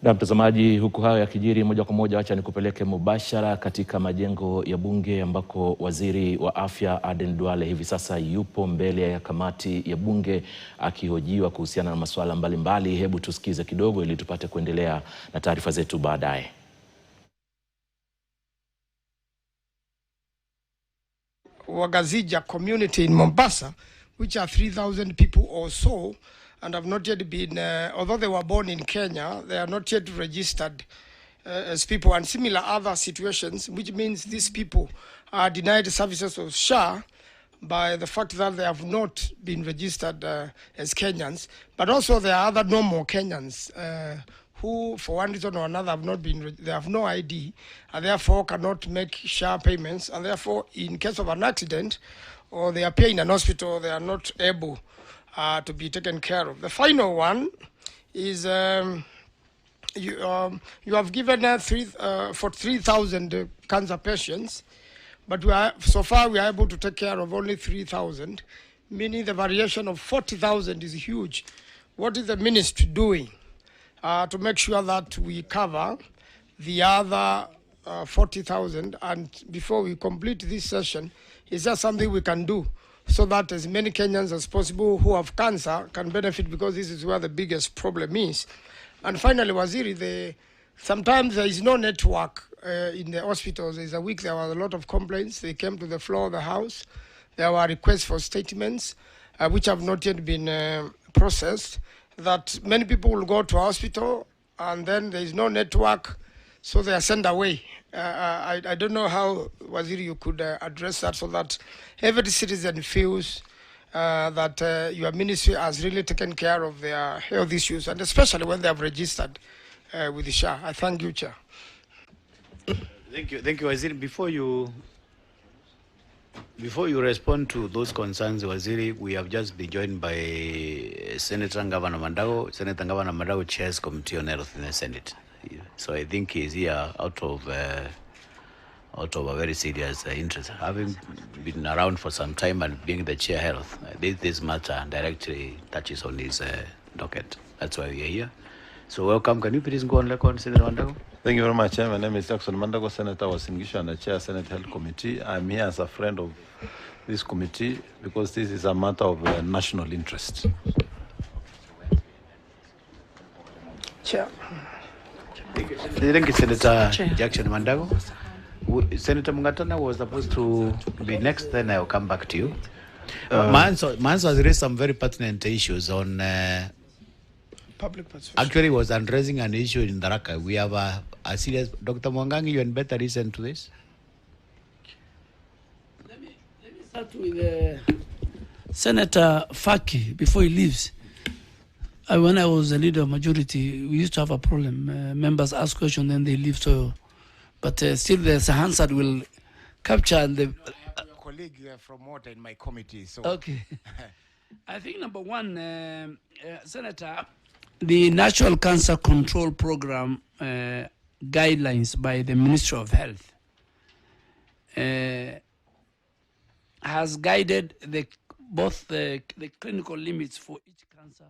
Na mtazamaji, huku hayo yakijiri moja kwa moja, acha nikupeleke mubashara katika majengo ya bunge ambako waziri wa afya Aden Duale hivi sasa yupo mbele ya kamati ya bunge akihojiwa kuhusiana na masuala mbalimbali. Hebu tusikize kidogo ili tupate kuendelea na taarifa zetu baadaye. Wagazija community in Mombasa, which are 3,000 people or so, and have not yet been, although they were born in Kenya, they are not yet registered as people, and similar other situations, which means these people are denied services of SHA by the fact that they have not been registered as Kenyans, but also there are other normal Kenyans who, for one reason or another, have not been, they have no ID, and therefore cannot make SHA payments, and therefore, in case of an accident, or they appear in an hospital, they are not able to be taken care of. The final one is you have given for 3,000 cancer patients, but so far we are able to take care of only 3,000, meaning the variation of 40,000 is huge. What is the ministry doing to make sure that we cover the other 40,000? And before we complete this session, is there something we can do so that as many Kenyans as possible who have cancer can benefit, because this is where the biggest problem is? And finally, Waziri, sometimes there is no network in the hospitals. There's a week there was a lot of complaints. They came to the floor of the House. There were requests for statements which have not yet been processed, that many people will go to a hospital and then there is no network, so they are sent away. I don't know how, Waziri, you could address that so that every citizen feels that your ministry has really taken care of their health issues, and especially when they have registered with the SHA. I thank you, Chair. Thank you, Waziri. Before you respond to those concerns, Waziri, we have just been joined by Senator Governor Mandago. Senator Governor Mandago chairs Committee on Health in the Senate. So I think he's here out of a very serious interest. Having been around for some time and being the chair health, this matter directly touches on his docket. That's why we are here. So welcome. Can you please go on record, Senator Mandago? Thank you very much, Chair. My name is Jackson Mandago, Senator Wasingishu, and I chair Senate Health Committee. I'm here as a friend of this committee because this is a matter of national interest. Chair. Thank you, Senator Jackson Mandago. Senator Mungatana was supposed to be next, then I'll come back to you. Manso has raised some very pertinent issues on Public participation. actually was addressing an issue in Daraka. We have a serious, Dr. Mwangangi, you had better listen to this. Let me start with Senator Faki before he leaves. When I was a leader of majority, we used to have a problem. Members ask questions, then they leave. So, but still, there's a Hansard will capture the. I have your colleague from water in my committee. So Okay. I think number one, Senator, the National Cancer Control Program guidelines by the Ministry of Health has guided both the clinical limits for each cancer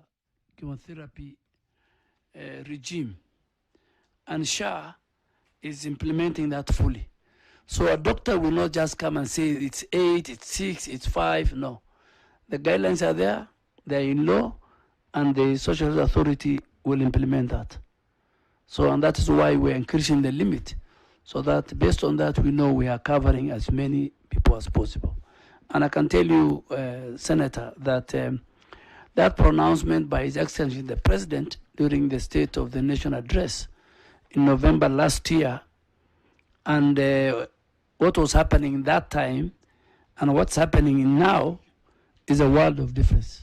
chemotherapy regime, and SHA is implementing that fully. So a doctor will not just come and say it's 8, it's 6, it's 5. No, the guidelines are there, they're in law, and the Social Health Authority will implement that. So, and that is why we're increasing the limit, so that based on that, we know we are covering as many people as possible. And I can tell you, Senator, that that pronouncement by His Excellency the President during the State of the Nation address in November last year, and what was happening that time and what's happening now is a world of difference.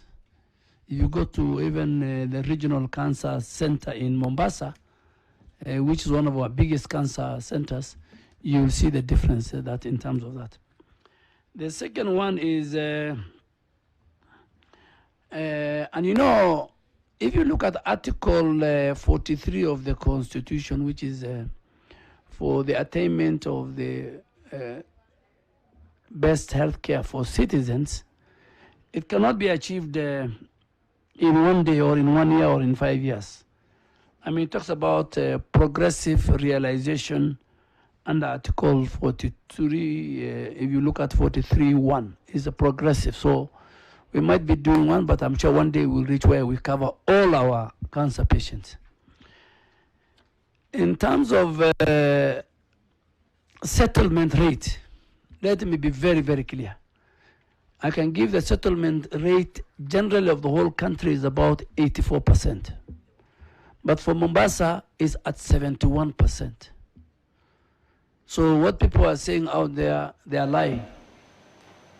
If you go to even the Regional Cancer Center in Mombasa, which is one of our biggest cancer centers, you will see the difference that in terms of that. The second one is, and you know, if you look at Article 43 of the Constitution, which is for the attainment of the best health care for citizens, it cannot be achieved in one day or in 1 year or in 5 years. I mean, it talks about progressive realization under Article 43. If you look at 43.1, is a progressive. So we might be doing one, but I'm sure one day we'll reach where we cover all our cancer patients. In terms of settlement rate, let me be very, very clear. I can give the settlement rate generally of the whole country is about 84%. But for Mombasa is at 71%. So what people are saying out there, they are lying.